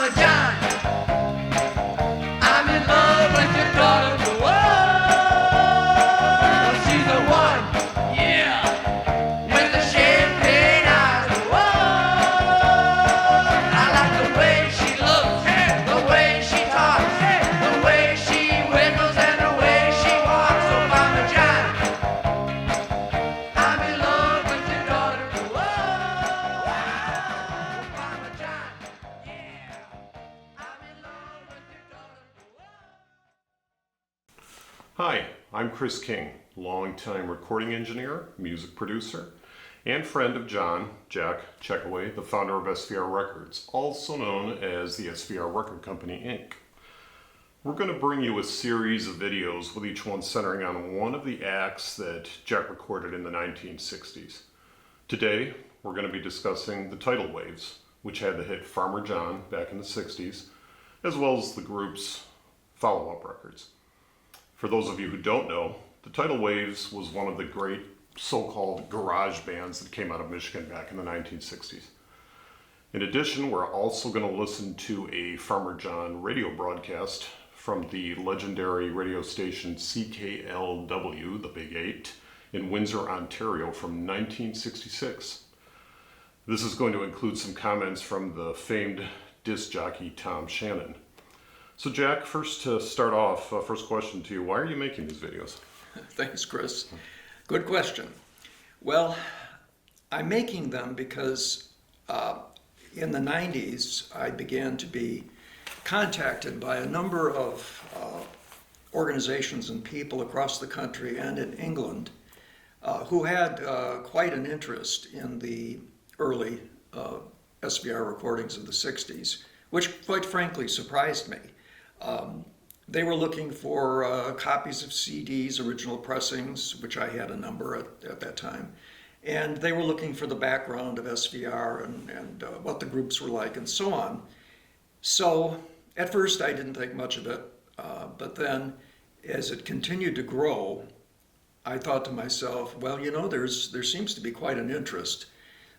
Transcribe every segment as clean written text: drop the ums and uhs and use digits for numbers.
Farmer John. I'm in love with your daughter. Whoa, she's the one, yeah, with the champagne eyes. Whoa, I like the way she looks, the way she talks, the way she wiggles and the way she walks. So Farmer John, I'm in love with your daughter. Whoa, Farmer John, yeah, I'm in love with your daughter. Hi, I'm Chris King, longtime recording engineer, music producer, and friend of John, Jack Chekaway, the founder of SVR Records, also known as the SVR Record Company, Inc. We're going to bring you a series of videos with each one centering on one of the acts that Jack recorded in the 1960s. Today, we're going to be discussing the Tidal Waves, which had the hit Farmer John back in the 60s, as well as the group's follow-up records. For those of you who don't know, the Tidal Waves was one of the great so-called garage bands that came out of Michigan back in the 1960s. In addition, we're also going to listen to a Farmer John radio broadcast from the legendary radio station CKLW, the Big 8, in Windsor, Ontario from 1966. This is going to include some comments from the famed disc jockey Tom Shannon. So Jack, first to start off, first question to you, why are you making these videos? Thanks, Chris. Good question. Well, I'm making them because in the 90s, I began to be contacted by a number of organizations and people across the country and in England who had quite an interest in the early SVR recordings of the 60s, which quite frankly surprised me. They were looking for copies of CDs, original pressings, which I had a number at that time. And they were looking for the background of SVR and what the groups were like and so on. So at first I didn't think much of it, but then as it continued to grow, I thought to myself, well, you know, there seems to be quite an interest.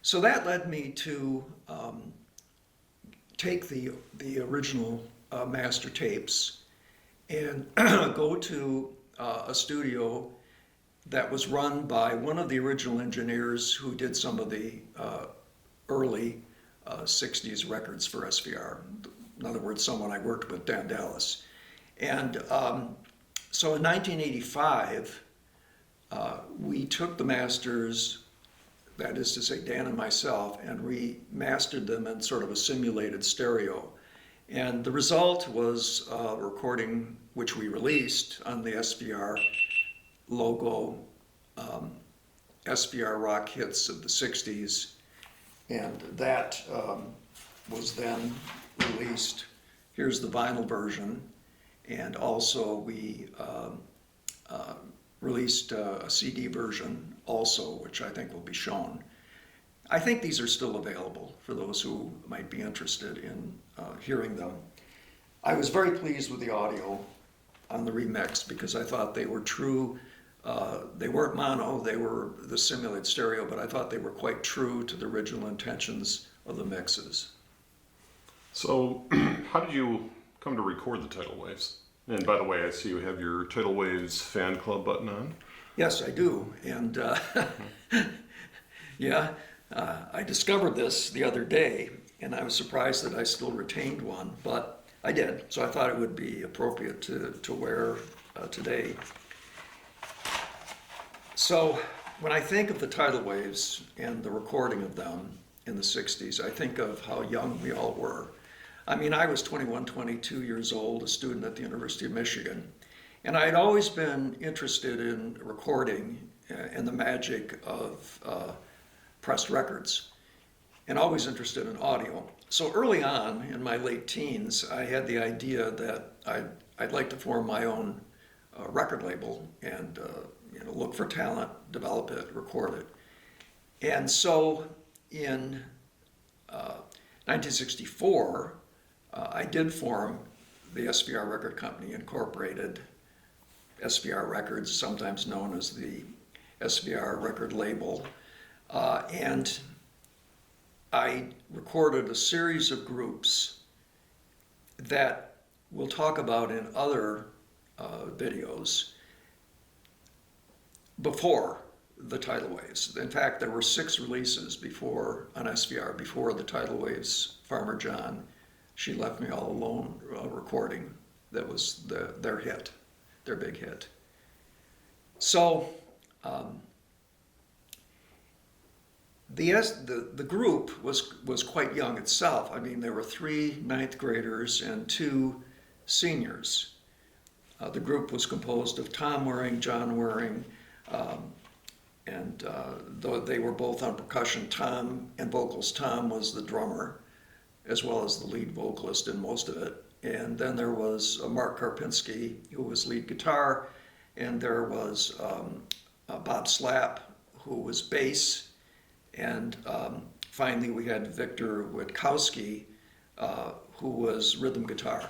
So that led me to take the original master tapes and go to a studio that was run by one of the original engineers who did some of the early 60s records for SVR. In other words, someone I worked with, Dan Dallas. And so in 1985, we took the masters, that is to say Dan and myself, and remastered them in sort of a simulated stereo. And the result was a recording which we released on the SVR logo, SVR Rock Hits of the 60s. And that was then released. Here's the vinyl version. And also we released a CD version also, which I think will be shown. I think these are still available for those who might be interested in hearing them. I was very pleased with the audio on the remix because I thought they were true. They weren't mono, they were the simulated stereo, but I thought they were quite true to the original intentions of the mixes. So how did you come to record the Tidal Waves? And by the way, I see you have your Tidal Waves fan club button on. Yes, I do. And yeah. I discovered this the other day, and I was surprised that I still retained one, but I did. So I thought it would be appropriate to wear today. So when I think of the Tidal Waves and the recording of them in the 60s, I think of how young we all were. I mean, I was 21, 22 years old, a student at the University of Michigan, and I had always been interested in recording and the magic of pressed records, and always interested in audio. So early on in my late teens, I had the idea that I'd like to form my own record label and look for talent, develop it, record it. And so in 1964, I did form the SVR Record Company Incorporated, SVR Records, sometimes known as the SVR record label. And I recorded a series of groups that we'll talk about in other videos before the Tidal Waves. In fact, there were 6 releases before on SVR before the Tidal Waves Farmer John, She Left Me All Alone recording. That was their hit, their big hit. So the group was quite young itself. I mean, there were 3 ninth graders and 2 seniors. The group was composed of Tom Waring, John Waring, and though they were both on percussion, Tom and vocals. Tom was the drummer, as well as the lead vocalist in most of it. And then there was Mark Karpinski, who was lead guitar, and there was Bob Slapp, who was bass, and finally we had Victor Witkowski, who was rhythm guitar.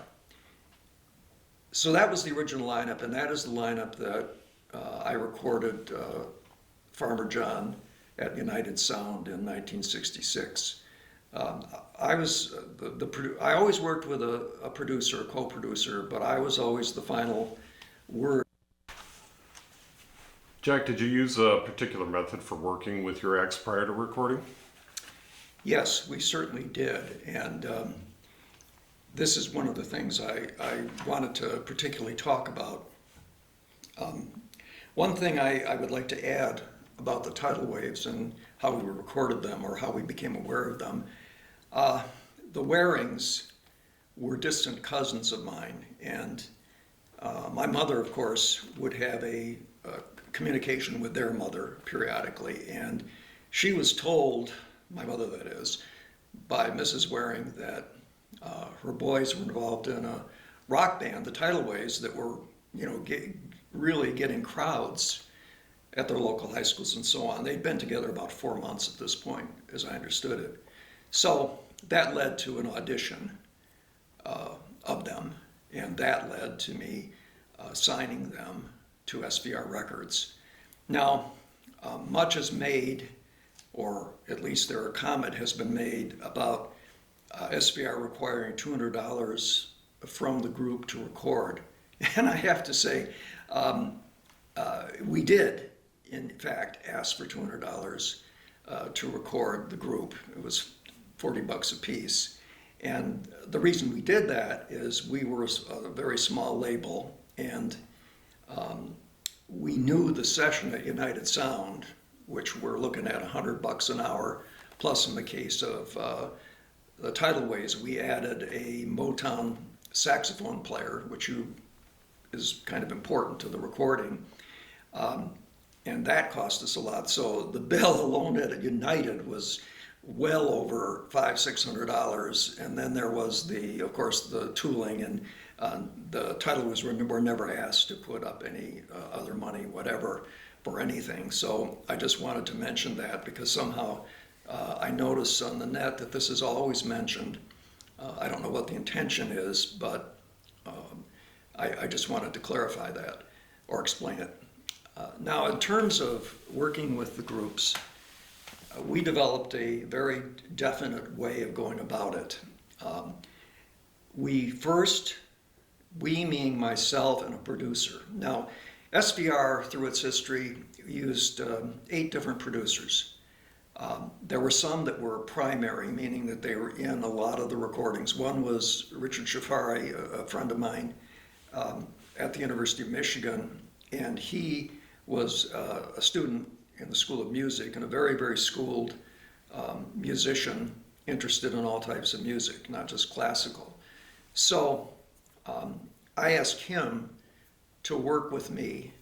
So that was the original lineup, and that is the lineup that I recorded Farmer John at United Sound in 1966. I was I always worked with a producer, a co-producer, but I was always the final word. Jack, did you use a particular method for working with your acts prior to recording? Yes, we certainly did, and this is one of the things I wanted to particularly talk about. One thing I would like to add about the Tidal Waves and how we recorded them, or how we became aware of them. The Warings were distant cousins of mine, and my mother, of course, would have a communication with their mother periodically, and she was told, my mother that is, by Mrs. Waring that her boys were involved in a rock band, the Tidal Waves, that were, really getting crowds at their local high schools and so on. They'd been together about 4 months at this point, as I understood it. So that led to an audition of them, and that led to me signing them to SVR Records. Now, much is made, or at least there a comment has been made about SVR requiring $200 from the group to record. And I have to say, we did, in fact, ask for $200 to record the group. It was $40 a piece. And the reason we did that is we were a very small label, and we knew the session at United Sound, which we're looking at $100 an hour, plus in the case of the Tidal Waves, we added a Motown saxophone player, which is kind of important to the recording. And that cost us a lot. So the bill alone at United was well over $500-600, and then there was of course, the tooling, and the Tidal Waves were never asked to put up any other money, whatever, for anything. So I just wanted to mention that, because somehow I noticed on the net that this is always mentioned. I don't know what the intention is, but I just wanted to clarify that or explain it. Now, in terms of working with the groups, we developed a very definite way of going about it. We meaning myself and a producer. Now, SVR, through its history, used 8 different producers. There were some that were primary, meaning that they were in a lot of the recordings. One was Richard Shafari, a friend of mine at the University of Michigan, and he was a student in the School of Music and a very, very schooled musician, interested in all types of music, not just classical. So I asked him to work with me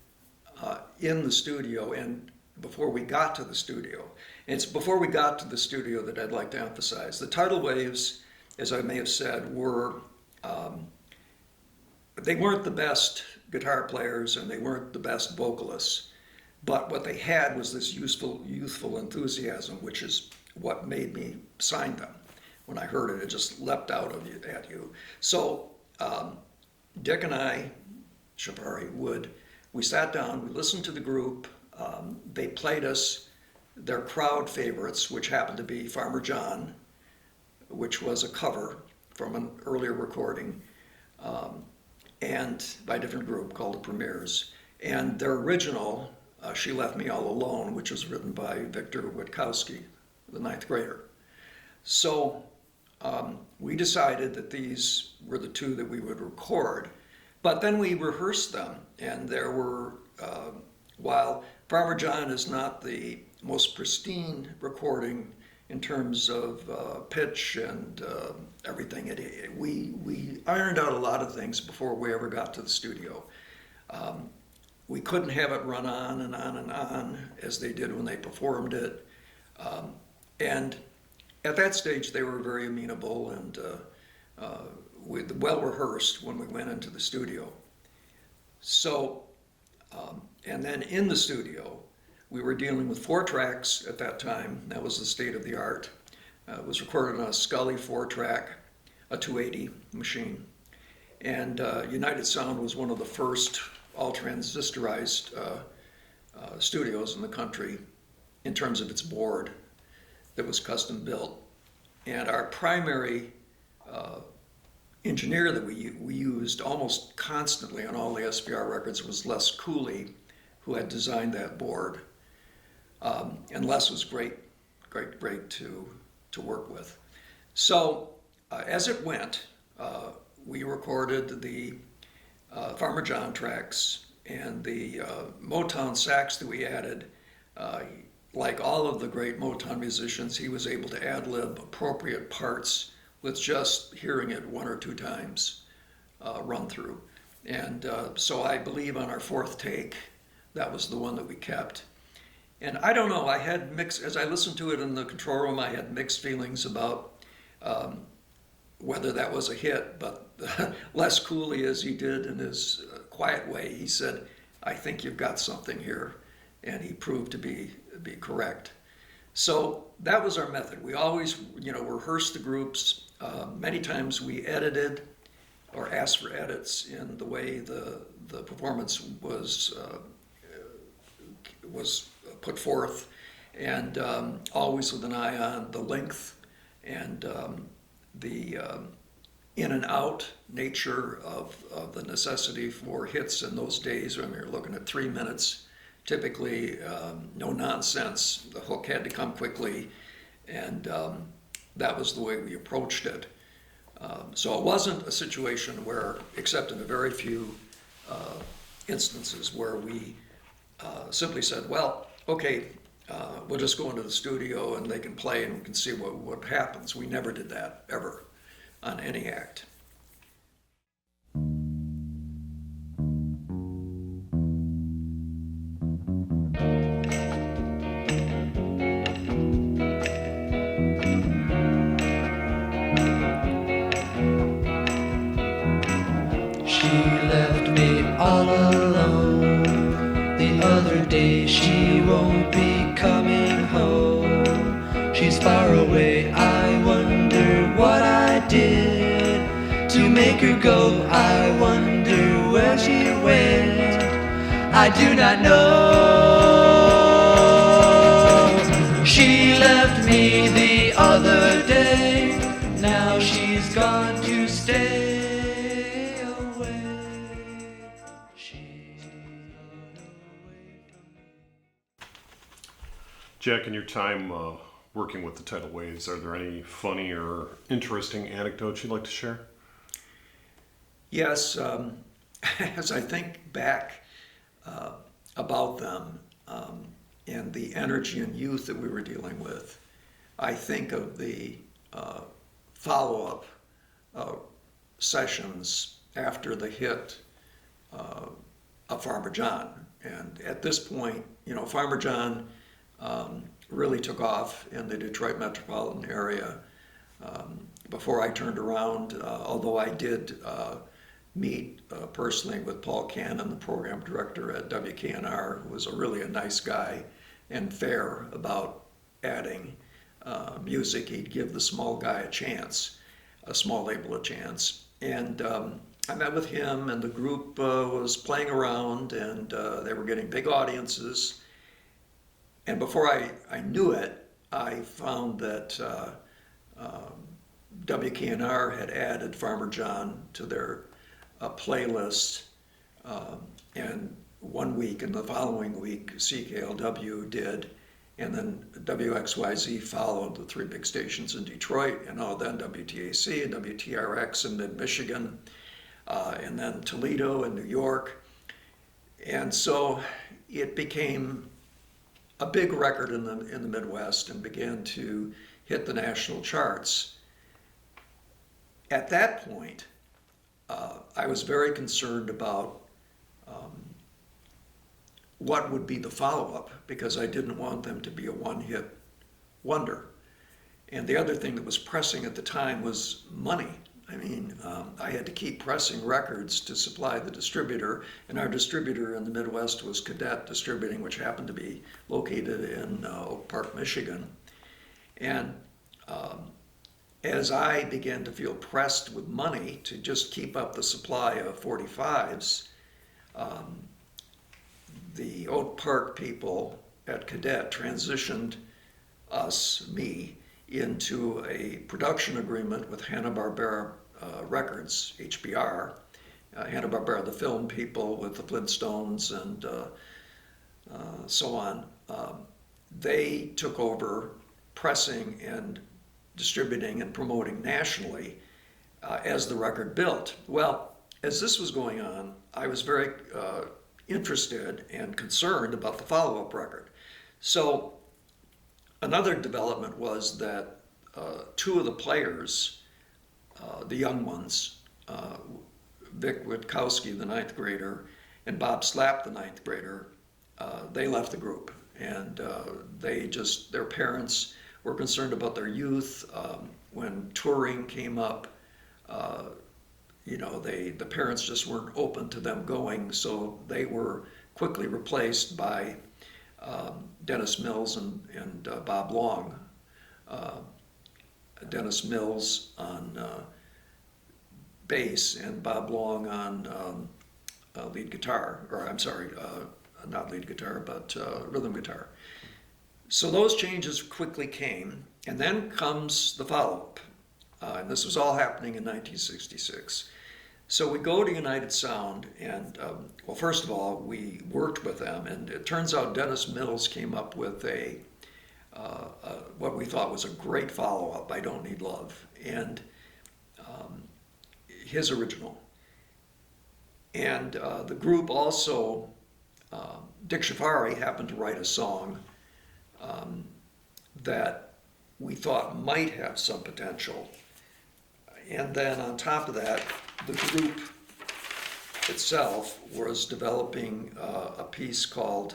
in the studio, and before we got to the studio. And it's before we got to the studio that I'd like to emphasize. The Tidal Waves, as I may have said, they weren't the best guitar players, and they weren't the best vocalists, but what they had was this youthful enthusiasm, which is what made me sign them. When I heard it, it just leapt out at you. So Dick and I, Shapari, we sat down, we listened to the group. They played us their crowd favorites, which happened to be Farmer John, which was a cover from an earlier recording, and by a different group called the Premiers. And their original, She Left Me All Alone, which was written by Victor Witkowski, the ninth grader. So we decided that these were the two that we would record, but then we rehearsed them, and there were, while Farmer John is not the most pristine recording in terms of pitch and everything, we ironed out a lot of things before we ever got to the studio. We couldn't have it run on and on and on as they did when they performed it. And at that stage, they were very amenable and well rehearsed when we went into the studio. So, and then in the studio, we were dealing with 4 tracks at that time. That was the state of the art. It was recorded on a Scully 4-track, a 280 machine. And United Sound was one of the first all transistorized studios in the country in terms of its board that was custom built. And our primary engineer that we used almost constantly on all the SVR records was Les Cooley, who had designed that board. And Les was great to work with. So as it went, we recorded the Farmer John tracks and the Motown sax that we added. Like all of the great Motown musicians, he was able to ad-lib appropriate parts with just hearing it 1 or 2 times run through. And so I believe on our 4th take, that was the one that we kept. And I don't know, I had mixed, as I listened to it in the control room, I had mixed feelings about whether that was a hit, but Les Cooley, as he did in his quiet way, he said, I think you've got something here. And he proved to be correct. So that was our method. We always, rehearsed the groups. Many times we edited or asked for edits in the way the performance was put forth, and always with an eye on the length and the in and out nature of the necessity for hits in those days when we were looking at 3 minutes. Typically, no nonsense. The hook had to come quickly, and that was the way we approached it. So it wasn't a situation where, except in a very few instances, where we simply said, well, okay, we'll just go into the studio and they can play and we can see what happens. We never did that, ever, on any act. She left me all alone the other day. She won't be coming home. She's far away. I wonder what I did to make her go. I wonder where she went. I do not know. She left me the other day. Now she's gone to stay. Jack, in your time working with the Tidal Waves, are there any funny or interesting anecdotes you'd like to share? Yes, as I think back about them and the energy and youth that we were dealing with, I think of the follow-up sessions after the hit of Farmer John. And at this point, Farmer John really took off in the Detroit metropolitan area before I turned around, although I did meet personally with Paul Cannon, the program director at WKNR, who was really a nice guy and fair about adding music. He'd give the small guy a chance, a small label a chance. And I met with him, and the group was playing around, and they were getting big audiences. And before I knew it, I found that WKNR had added Farmer John to their playlist, and one week and the following week CKLW did, and then WXYZ followed, the three big stations in Detroit, and then WTAC and WTRX in mid-Michigan, and then Toledo and New York. And so it became a big record in the Midwest and began to hit the national charts. At that point, I was very concerned about what would be the follow-up, because I didn't want them to be a one-hit wonder. And the other thing that was pressing at the time was money. I mean, I had to keep pressing records to supply the distributor, and our distributor in the Midwest was Cadet Distributing, which happened to be located in Oak Park, Michigan. And as I began to feel pressed with money to just keep up the supply of 45s, the Oak Park people at Cadet transitioned me, into a production agreement with Hanna-Barbera Records, HBR. Hanna-Barbera, the film people with the Flintstones and so on. They took over pressing and distributing and promoting nationally as the record built. Well, as this was going on, I was very interested and concerned about the follow-up record. So another development was that two of the players, the young ones, Vic Witkowski, the ninth grader, and Bob Slapp, the ninth grader, they left the group. And their parents were concerned about their youth. When touring came up, the parents just weren't open to them going, so they were quickly replaced by Dennis Mills and Bob Long. Dennis Mills on bass and Bob Long on lead guitar, not lead guitar, but rhythm guitar. So those changes quickly came, and then comes the follow-up. And this was all happening in 1966. So we go to United Sound, and first of all, we worked with them, and it turns out Dennis Mills came up with what we thought was a great follow-up, I Don't Need Love, and his original. And the group also, Dick Schifari happened to write a song that we thought might have some potential. And then on top of that, the group itself was developing a piece called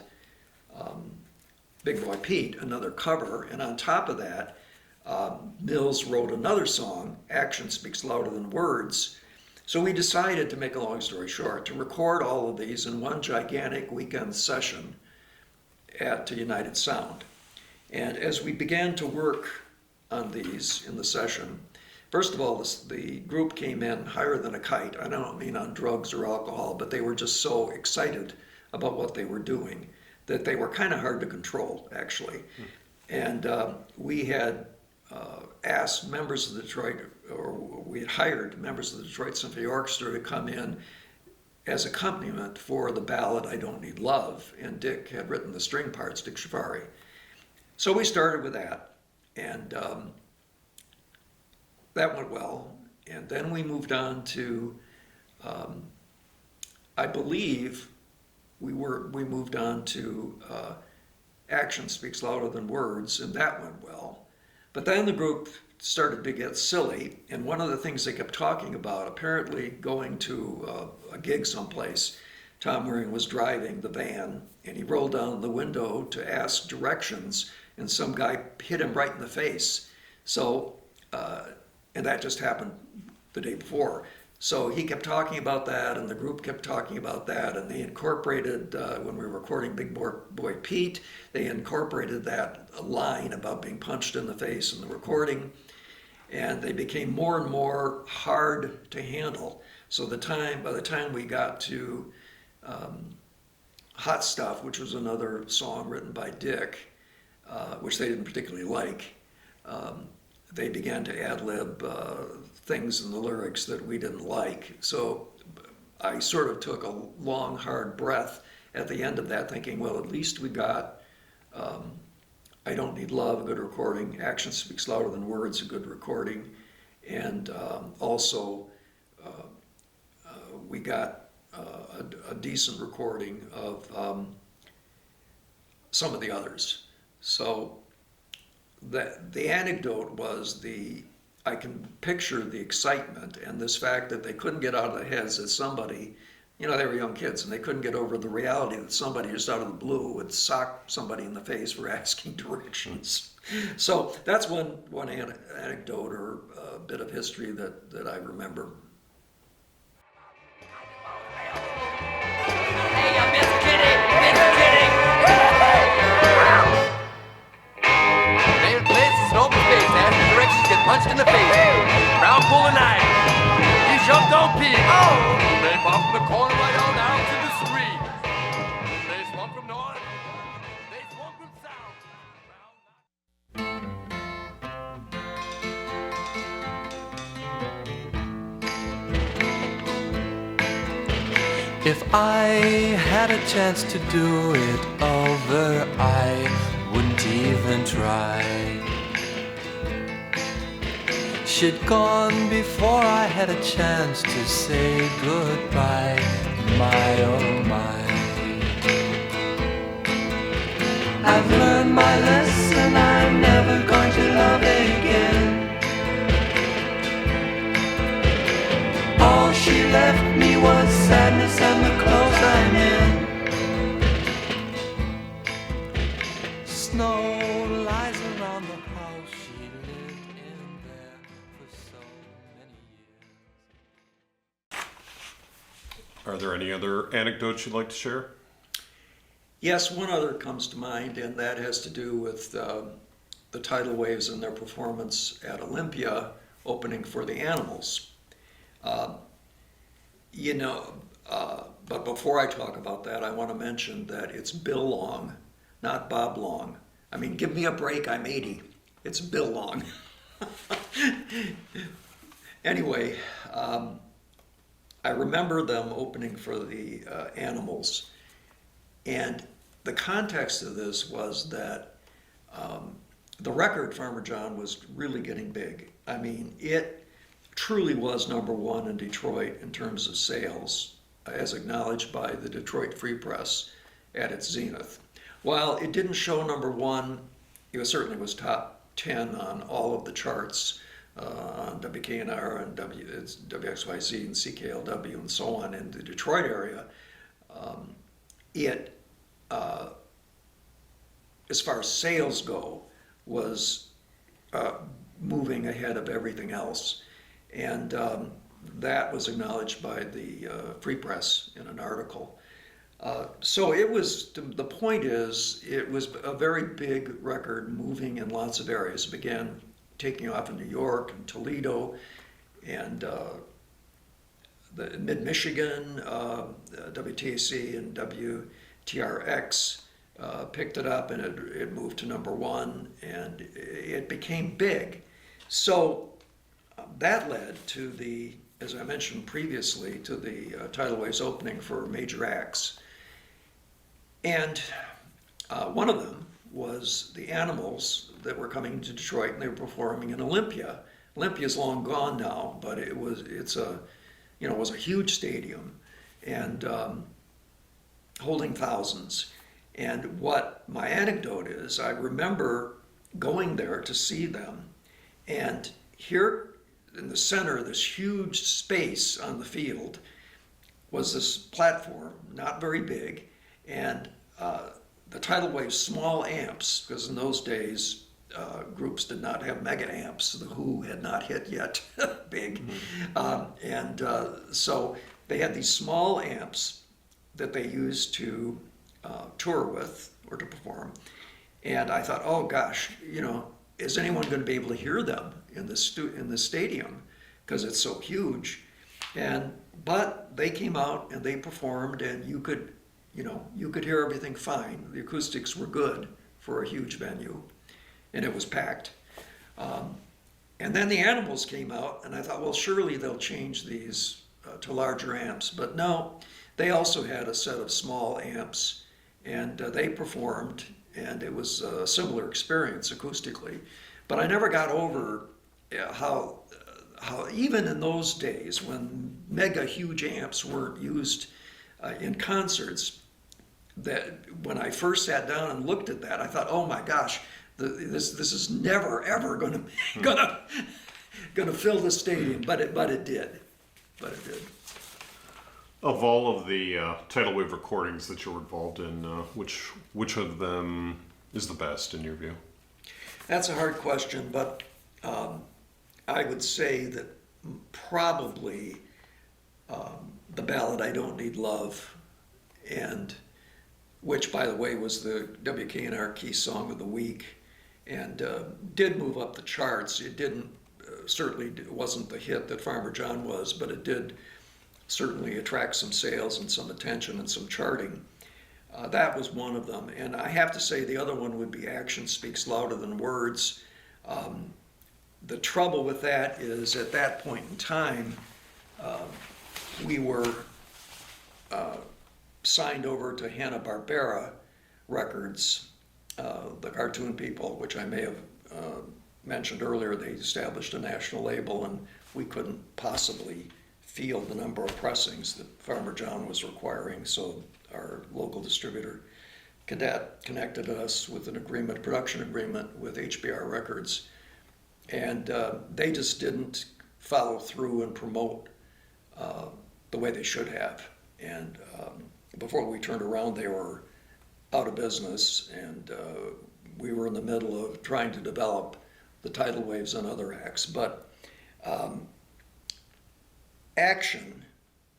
Big Boy Pete, another cover, and on top of that, Mills wrote another song, Action Speaks Louder Than Words. So we decided, to make a long story short, to record all of these in one gigantic weekend session at United Sound. And as we began to work on these in the session, first of all, the group came in higher than a kite. I don't mean on drugs or alcohol, but they were just so excited about what they were doing that they were kind of hard to control, actually. And we had asked members of the Detroit, or we had hired members of the Detroit Symphony Orchestra to come in as accompaniment for the ballad I Don't Need Love, and Dick had written the string parts, Dick Schifari. So we started with that, and that went well. And then we moved on to, I believe, we moved on to Action Speaks Louder Than Words, and that went well. But then the group started to get silly, and one of the things they kept talking about, apparently going to a gig someplace, Tom Waring was driving the van, and he rolled down the window to ask directions, and some guy hit him right in the face. So, and that just happened the day before. So he kept talking about that, and the group kept talking about that, and they incorporated, when we were recording Big Boy Pete, they incorporated that line about being punched in the face in the recording, and they became more and more hard to handle. So by the time we got to Hot Stuff, which was another song written by Dick, which they didn't particularly like, they began to ad-lib things in the lyrics that we didn't like. So I sort of took a long, hard breath at the end of that, thinking, well, at least we got I Don't Need Love, a good recording, Action Speaks Louder Than Words, a good recording, and also we got a decent recording of some of the others. So the anecdote was I can picture the excitement and this fact that they couldn't get out of their heads that somebody, they were young kids and they couldn't get over the reality that somebody just out of the blue would sock somebody in the face for asking directions. So that's one anecdote or a bit of history that I remember. Hey, Miss Kitty! David Blitz is an open space. Ask the directions, get punched in the face. Round pull of knife. You jumped on pig. Oh! They pop from the corner right on out to the street. They swung from north. They swung from south. If I had a chance to do it over, I wouldn't even try. She'd gone before I had a chance to say goodbye, my oh my. I've learned my lesson, I'm never going to love again. All she left me was sadness and the clothes I'm in. Snow lies around the house, she lived in there for so many years. Are there any other anecdotes you'd like to share? Yes, one other comes to mind, and that has to do with the Tidal Waves and their performance at Olympia, opening for the Animals. But before I talk about that, I want to mention that it's Bill Long, not Bob Long. I mean, give me a break, I'm 80. It's Bill Long. Anyway, I remember them opening for the Animals, and the context of this was that the record, Farmer John, was really getting big. I mean, it truly was number one in Detroit in terms of sales, as acknowledged by the Detroit Free Press at its zenith. While it didn't show number one, it certainly was top 10 on all of the charts on WKNR and WXYZ and CKLW and so on in the Detroit area. As far as sales go, was moving ahead of everything else. And that was acknowledged by the Free Press in an article. So it was, the point is, it was a very big record moving in lots of areas. It began taking off in New York and Toledo and the mid-Michigan, WTAC and WTRX picked it up and it moved to number one and it became big. So that led to the, as I mentioned previously, to the Tidal Waves opening for major acts. And one of them was the Animals that were coming to Detroit and they were performing in Olympia. Olympia's long gone now, but it was a huge stadium and holding thousands. And what my anecdote is, I remember going there to see them, and here in the center of this huge space on the field was this platform, not very big, and the Tidal Waves small amps, because in those days groups did not have mega amps. The Who had not hit yet big. So they had these small amps that they used to tour with or to perform. And I thought, oh gosh, is anyone going to be able to hear them in the stadium because it's so huge? But they came out and they performed, and you could hear everything fine. The acoustics were good for a huge venue, and it was packed. And then the Animals came out, and I thought, well, surely they'll change these to larger amps. But no, they also had a set of small amps, and they performed, and it was a similar experience acoustically. But I never got over how even in those days when mega huge amps weren't used in concerts, that when I first sat down and looked at that, I thought, oh my gosh, this is never ever gonna fill the stadium, but it did. Of all of the Tidal Wave recordings that you were involved in, which of them is the best in your view? That's a hard question, but I would say that probably the ballad "I Don't Need Love," and which, by the way, was the WKNR Key Song of the Week, and did move up the charts. It didn't certainly wasn't the hit that Farmer John was, but it did certainly attract some sales and some attention and some charting. That was one of them, and I have to say the other one would be "Action Speaks Louder Than Words." The trouble with that is at that point in time, we were signed over to Hanna-Barbera Records, the cartoon people, which I may have mentioned earlier. They established a national label, and we couldn't possibly field the number of pressings that Farmer John was requiring, so our local distributor, Quintette, connected us with an agreement, production agreement with SVR Records, and they just didn't follow through and promote the way they should have. And before we turned around, they were out of business, and we were in the middle of trying to develop the Tidal Waves and other acts. But Action,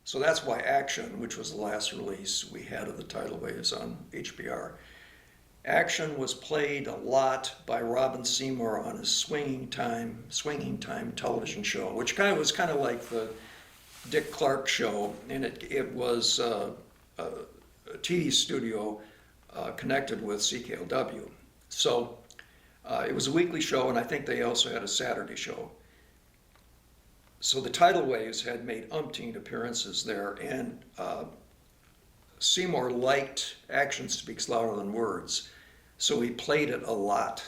so that's why Action, which was the last release we had of the Tidal Waves on HBR, Action was played a lot by Robin Seymour on his Swinging Time television show, which was kind of like the Dick Clark show, and it was a TV studio connected with CKLW. So it was a weekly show, and I think they also had a Saturday show. So the Tidal Waves had made umpteen appearances there, and Seymour liked Action Speaks Louder Than Words, so he played it a lot.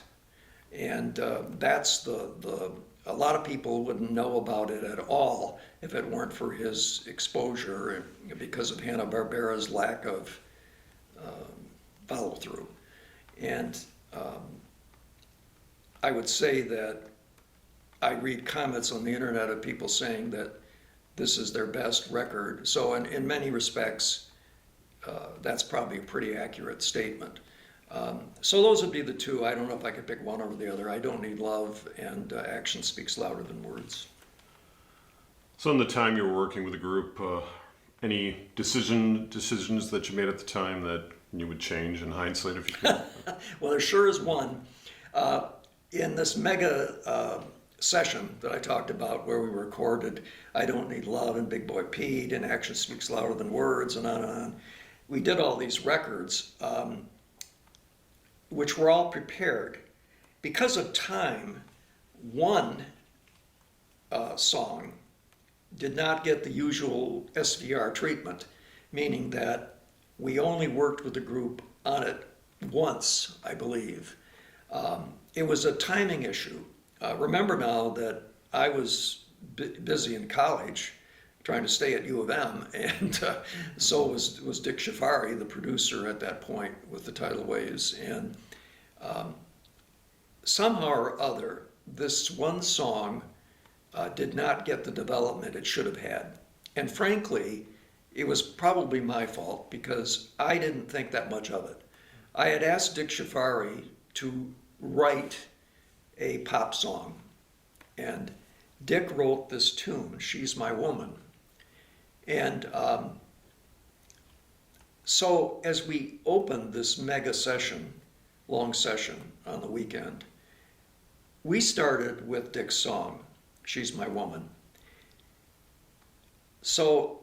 And that's a lot of people wouldn't know about it at all if it weren't for his exposure and because of Hanna-Barbera's lack of follow-through. And I would say that I read comments on the internet of people saying that this is their best record. So in many respects, that's probably a pretty accurate statement. So those would be the two. I don't know if I could pick one over the other. I Don't Need Love and Action Speaks Louder Than Words. So in the time you were working with the group, any decisions that you made at the time that you would change in hindsight if you could? Well, there sure is one. In this mega session that I talked about where we recorded I Don't Need Love and Big Boy Pete and Action Speaks Louder Than Words and on and on, we did all these records, which were all prepared. Because of time, one song did not get the usual SVR treatment, meaning that we only worked with the group on it once, I believe. It was a timing issue. Remember now that I was busy in college trying to stay at U of M, and so was Dick Shafari, the producer at that point with the Tidal Waves. And somehow or other, this one song did not get the development it should have had. And frankly, it was probably my fault because I didn't think that much of it. I had asked Dick Shafari to write a pop song, and Dick wrote this tune, She's My Woman. And so as we opened this mega session, long session on the weekend, we started with Dick's song, She's My Woman. So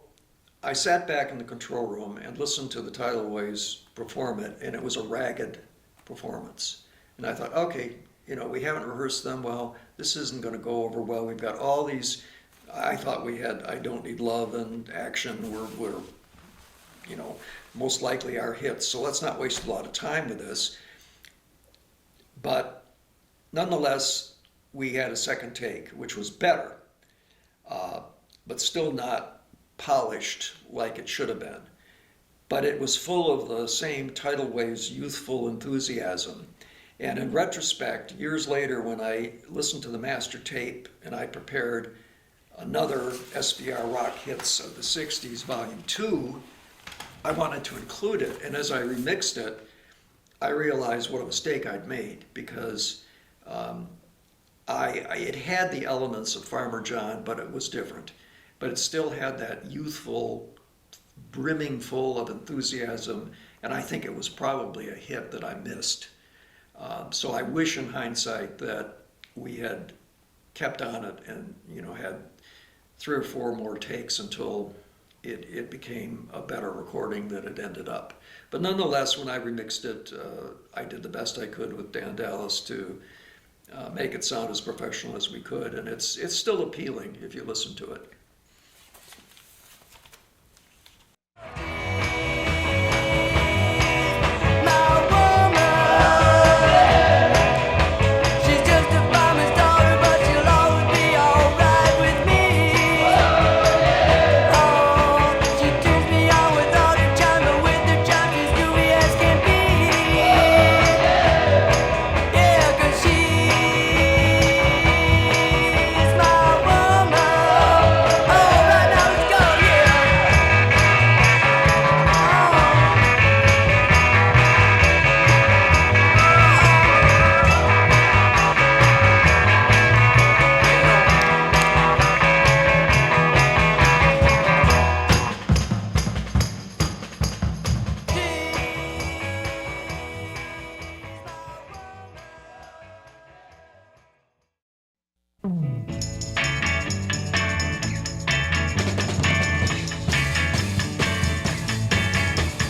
I sat back in the control room and listened to the Tidal Waves perform it, and it was a ragged performance. And I thought, okay, we haven't rehearsed them well. This isn't going to go over well. We've got all these. I thought we had I Don't Need Love and Action were most likely our hits. So let's not waste a lot of time with this. But nonetheless, we had a second take, which was better, but still not polished like it should have been. But it was full of the same Tidal Waves youthful enthusiasm. And in retrospect, years later, when I listened to the master tape and I prepared another SVR Rock Hits of the 60s, Volume 2, I wanted to include it. And as I remixed it, I realized what a mistake I'd made, because it had the elements of Farmer John, but it was different. But it still had that youthful, brimming full of enthusiasm, and I think it was probably a hit that I missed. So I wish in hindsight that we had kept on it and had 3 or 4 more takes until it became a better recording than it ended up. But nonetheless, when I remixed it, I did the best I could with Dan Dallas to make it sound as professional as we could, and it's still appealing if you listen to it.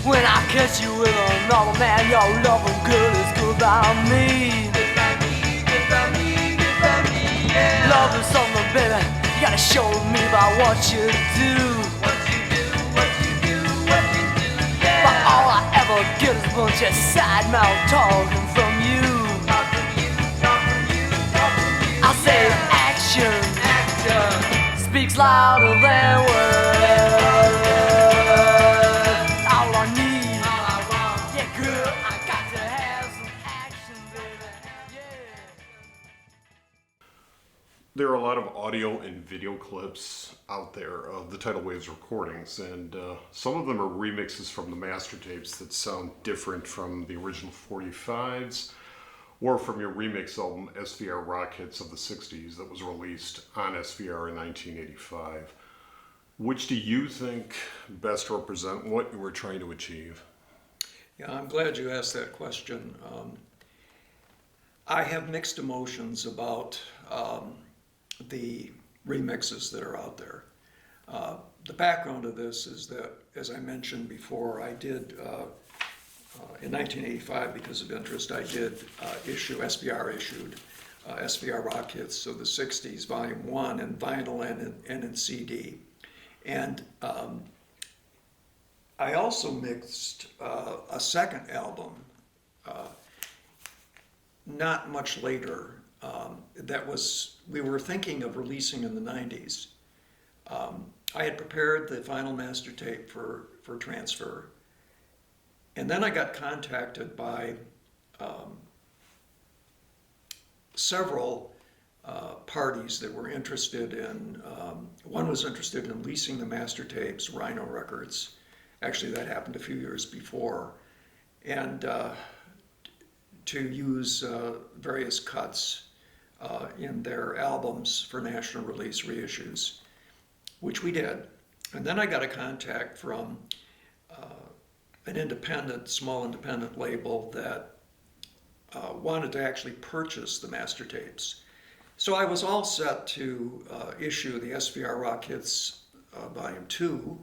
When I catch you with another man, your loving girl is good by me. Good by me, good by me, good by me, yeah. Love is something, baby, you gotta show me by what you do. What you do, what you do, what you do, yeah. But all I ever get is a bunch of side mouth talking from you. Talk from you, talk from you, talk from you. I say action, action speaks louder than words. There are a lot of audio and video clips out there of the Tidal Waves recordings, and some of them are remixes from the master tapes that sound different from the original 45s or from your remix album SVR Rock Hits of the 60s that was released on SVR in 1985. Which do you think best represent what you were trying to achieve? Yeah, I'm glad you asked that question. I have mixed emotions about the remixes that are out there. The background of this is that, as I mentioned before, I did, in 1985, because of interest, I did SVR issued SVR Rock Hits of the 60s, Volume 1, in vinyl and in CD. And I also mixed a second album not much later, we were thinking of releasing in the 90s. I had prepared the final master tape for transfer, and then I got contacted by several parties that were interested in, one was interested in leasing the master tapes, Rhino Records. Actually, that happened a few years before. And to use various cuts in their albums for national release reissues, which we did. And then I got a contact from an small independent label that wanted to actually purchase the master tapes. So I was all set to issue the SVR Rock Hits Volume 2,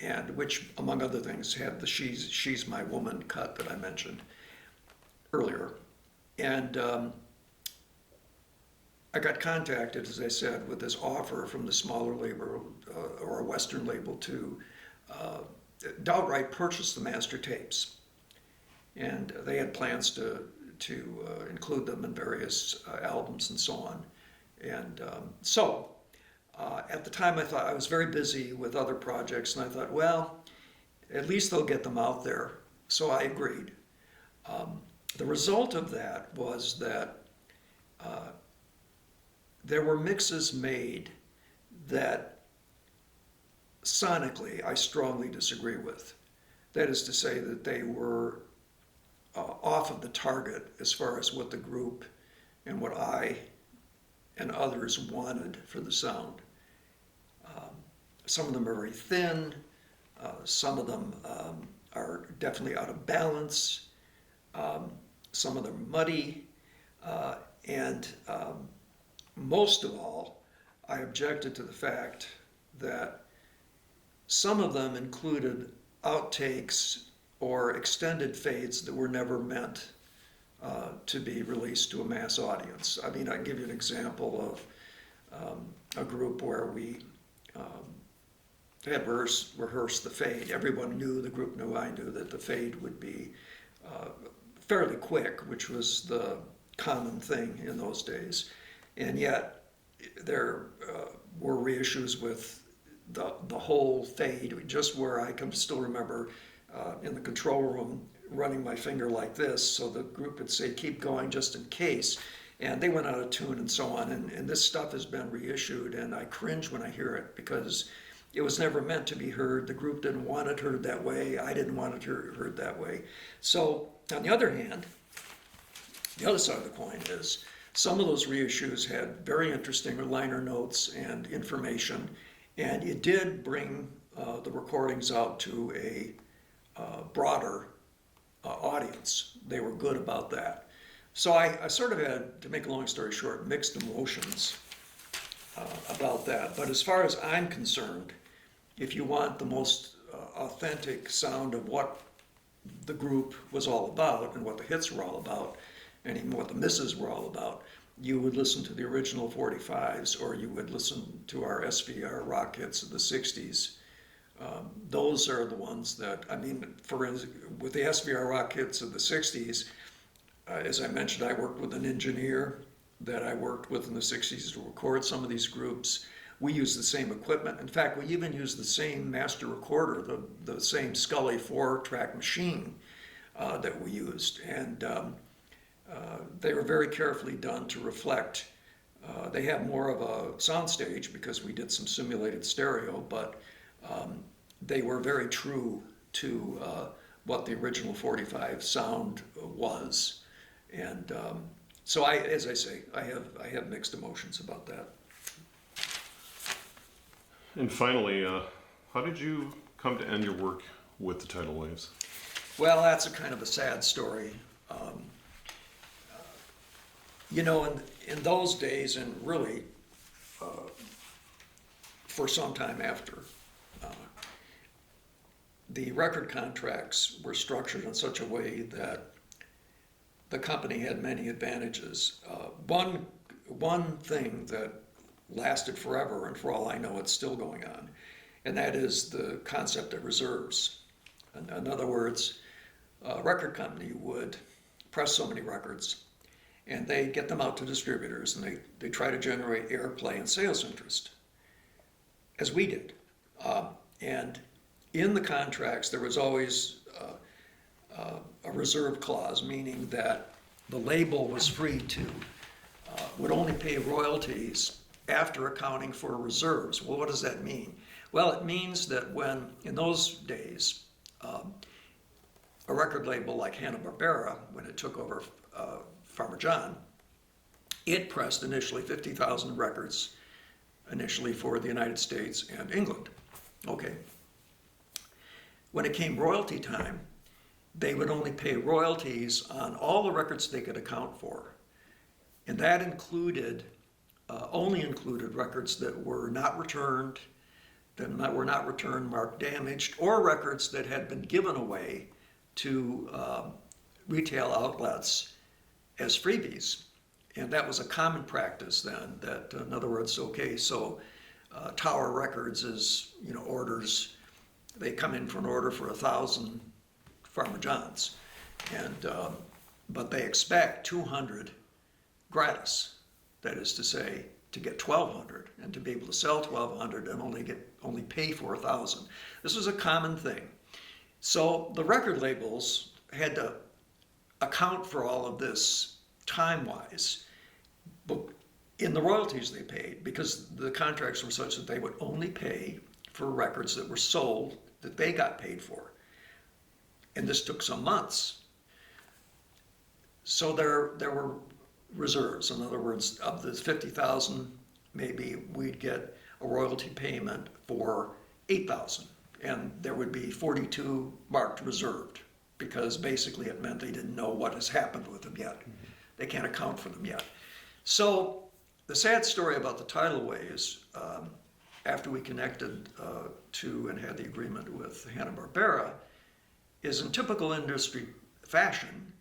and which, among other things, had the She's My Woman cut that I mentioned earlier. And I got contacted, as I said, with this offer from the smaller label or a Western label to outright purchase the master tapes. And they had plans to include them in various albums and so on. And at the time I thought I was very busy with other projects, and I thought, well, at least they'll get them out there. So I agreed. The result of that was that there were mixes made that sonically I strongly disagree with. That is to say that they were off of the target as far as what the group and what I and others wanted for the sound. Some of them are very thin, some of them are definitely out of balance, some of them muddy, and most of all, I objected to the fact that some of them included outtakes or extended fades that were never meant to be released to a mass audience. I mean, I can give you an example of a group where we had rehearsed the fade. Everyone knew, the group knew, I knew that the fade would be fairly quick, which was the common thing in those days. And yet there were reissues with the whole fade, just where I can still remember in the control room running my finger like this, so the group would say, keep going just in case. And they went out of tune and so on. And this stuff has been reissued, and I cringe when I hear it because it was never meant to be heard. The group didn't want it heard that way. I didn't want it heard that way. So on the other hand, the other side of the coin is some of those reissues had very interesting liner notes and information, and it did bring the recordings out to a broader audience. They were good about that. So I sort of had, to make a long story short, mixed emotions about that. But as far as I'm concerned, if you want the most authentic sound of what the group was all about and what the hits were all about, and even what the misses were all about, you would listen to the original 45s, or you would listen to our SVR rock hits of the 60s. Those are the ones that, I mean, with the SVR rock hits of the 60s, as I mentioned, I worked with an engineer that I worked with in the 60s to record some of these groups. We used the same equipment. In fact, we even used the same master recorder, the same Scully 4-track machine that we used. And they were very carefully done to reflect. They have more of a soundstage because we did some simulated stereo, but they were very true to what the original 45 sound was. And so as I say, I have mixed emotions about that. And finally, how did you come to end your work with the Tidal Waves? Well, that's a kind of a sad story. You know, in those days, and really for some time after, the record contracts were structured in such a way that the company had many advantages. One thing that lasted forever, and for all I know, it's still going on, and that is the concept of reserves. In other words, a record company would press so many records, and they get them out to distributors, and they try to generate airplay and sales interest, as we did. And in the contracts, there was always a reserve clause, meaning that the label was free to, would only pay royalties after accounting for reserves. Well, what does that mean? Well, it means that when, in those days, a record label like Hanna-Barbera, when it took over Farmer John, it pressed initially 50,000 records, initially for the United States and England. Okay. When it came royalty time, they would only pay royalties on all the records they could account for. And that included, only included records that were not returned, marked damaged, or records that had been given away to retail outlets as freebies. And that was a common practice then, that in other words, okay, so Tower Records is, orders, they come in for an order for 1,000 Farmer Johns, and but they expect 200 gratis. That is to say, to get 1,200 and to be able to sell 1,200 and only pay for 1,000. This was a common thing. So the record labels had to account for all of this time-wise, but in the royalties they paid, because the contracts were such that they would only pay for records that were sold that they got paid for. And this took some months. So there were reserves. In other words, of the 50,000, maybe we'd get a royalty payment for 8,000, and there would be 42 marked reserved, because basically it meant they didn't know what has happened with them yet. They can't account for them yet. So the sad story about the Tidal Waves, after we connected to and had the agreement with Hanna-Barbera, is in typical industry fashion.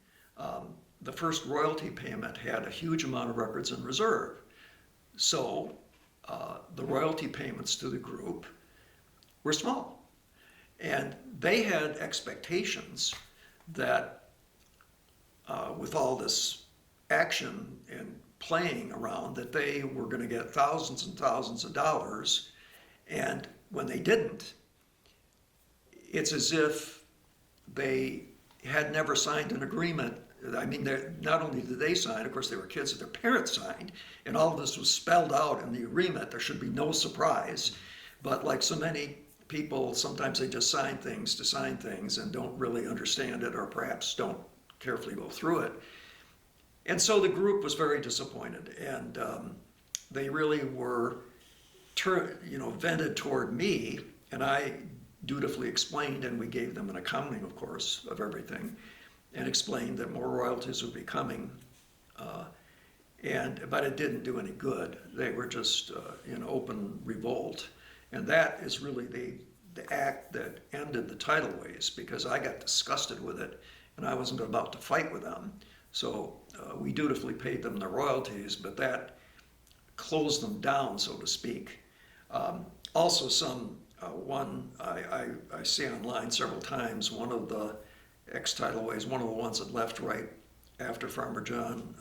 The first royalty payment had a huge amount of records in reserve. So the royalty payments to the group were small. And they had expectations that with all this action and playing around, that they were going to get thousands and thousands of dollars. And when they didn't, it's as if they had never signed an agreement. I mean, not only did they sign, of course they were kids that their parents signed, and all of this was spelled out in the agreement. There should be no surprise. But like so many people, sometimes they just sign things to sign things and don't really understand it, or perhaps don't carefully go through it. And so the group was very disappointed, and they really were vented toward me, and I dutifully explained, and we gave them an accounting, of course, of everything, and explained that more royalties would be coming, but it didn't do any good. They were just in open revolt, and that is really the act that ended the Tidal Waves, because I got disgusted with it, and I wasn't about to fight with them. So we dutifully paid them the royalties, but that closed them down, so to speak. Also, I see online several times, one of the ex-Tidal Waves, one of the ones that left right after Farmer John,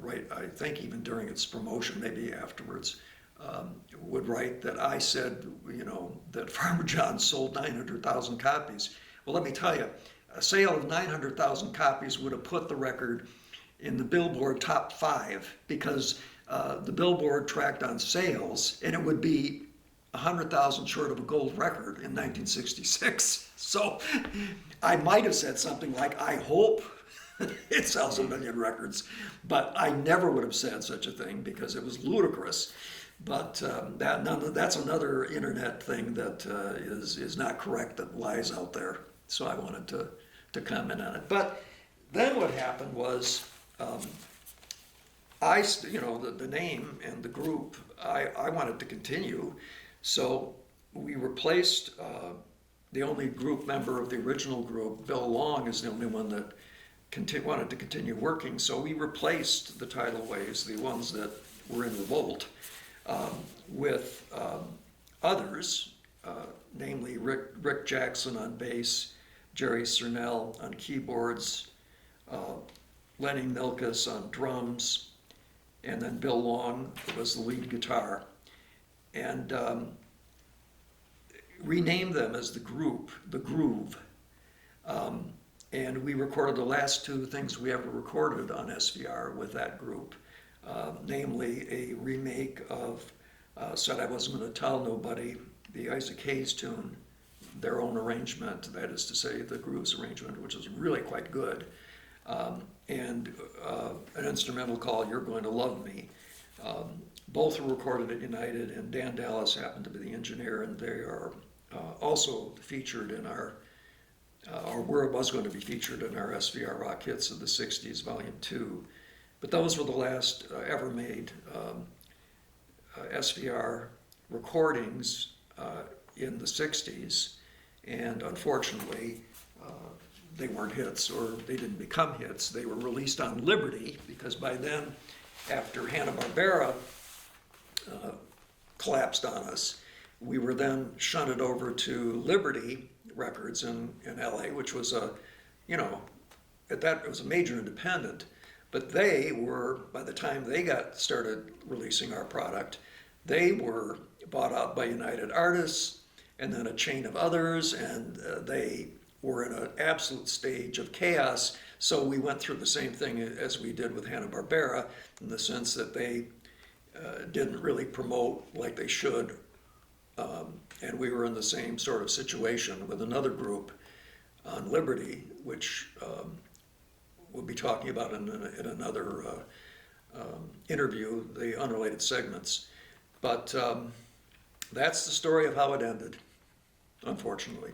I think even during its promotion, maybe afterwards, would write that I said, that Farmer John sold 900,000 copies. Well, let me tell you, a sale of 900,000 copies would have put the record in the Billboard top 5, because the Billboard tracked on sales, and it would be 100,000 short of a gold record in 1966. So I might have said something like, I hope it sells 1 million records, but I never would have said such a thing, because it was ludicrous. But that's another internet thing that is not correct, that lies out there. So I wanted to comment on it. But then what happened was, the name and the group, I wanted to continue. So we replaced the only group member of the original group. Bill Long is the only one that wanted to continue working. So we replaced the Tidal Waves, the ones that were in revolt, with others, namely Rick Jackson on bass, Jerry Cernell on keyboards, Lenny Milkus on drums, and then Bill Long was the lead guitar. And renamed them as the group, The Groove. And we recorded the last 2 things we ever recorded on SVR with that group, namely a remake of Said I Wasn't Gonna Tell Nobody, the Isaac Hayes tune, their own arrangement, that is to say the Groove's arrangement, which is really quite good, and an instrumental called You're Going to Love Me. Both were recorded at United, and Dan Dallas happened to be the engineer, and they are also featured in our, was going to be featured in our SVR Rock Hits of the 60s, Volume 2. But those were the last ever made SVR recordings in the 60s, and unfortunately, they weren't hits, or they didn't become hits. They were released on Liberty, because by then, after Hanna-Barbera collapsed on us, we were then shunted over to Liberty Records in LA, which was a, at that, it was a major independent. But they were, by the time they got started releasing our product, they were bought out by United Artists and then a chain of others, and they were in an absolute stage of chaos. So we went through the same thing as we did with Hanna-Barbera, in the sense that they didn't really promote like they should. And we were in the same sort of situation with another group on Liberty, which we'll be talking about in another interview, the Unrelated Segments. But that's the story of how it ended, unfortunately.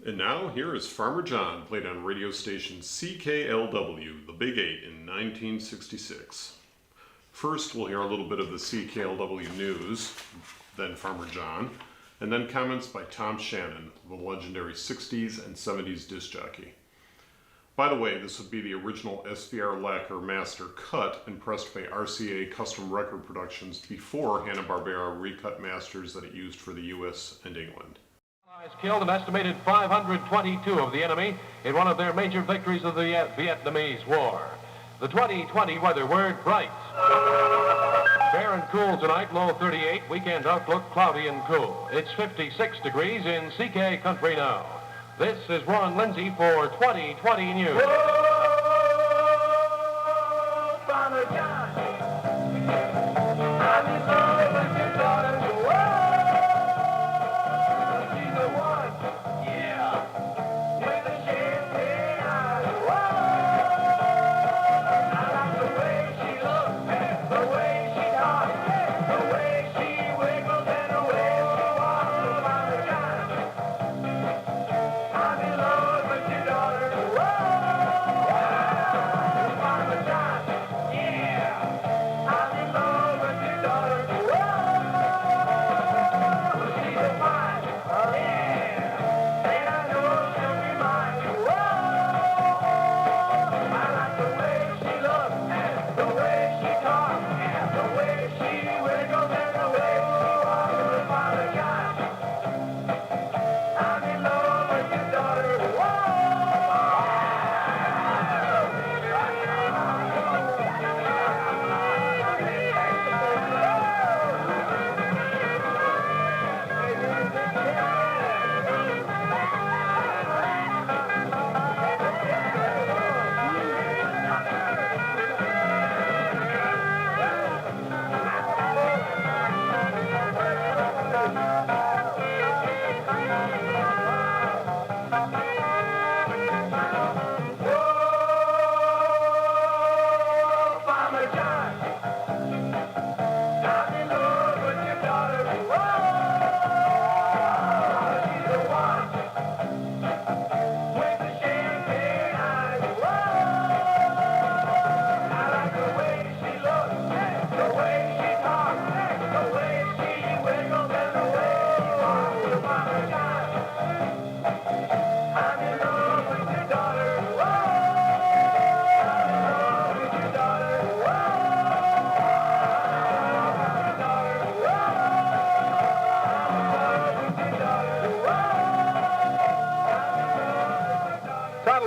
And now, here is Farmer John, played on radio station CKLW, the Big 8, in 1966. First, we'll hear a little bit of the CKLW news, then Farmer John, and then comments by Tom Shannon, the legendary 60s and 70s disc jockey. By the way, this would be the original SVR Lacquer Master cut impressed by RCA Custom Record Productions before Hanna-Barbera recut masters that it used for the US and England. Killed an estimated 522 of the enemy in one of their major victories of the Vietnamese War. The 2020 weather word, bright. Fair and cool tonight, low 38. Weekend outlook, cloudy and cool. It's 56 degrees in CK Country now. This is Ron Lindsay for 2020 News.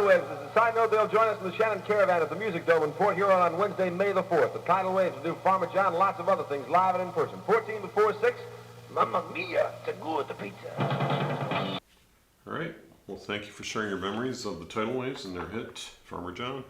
Tidal Waves. As a side note, they'll join us in the Shannon Caravan at the Music Dome in Port Huron on Wednesday, May the 4th. The Tidal Waves will do Farmer John and lots of other things live and in person. 14 before 6. Mamma mia, it's a good pizza. All right. Well, thank you for sharing your memories of the Tidal Waves and their hit, Farmer John.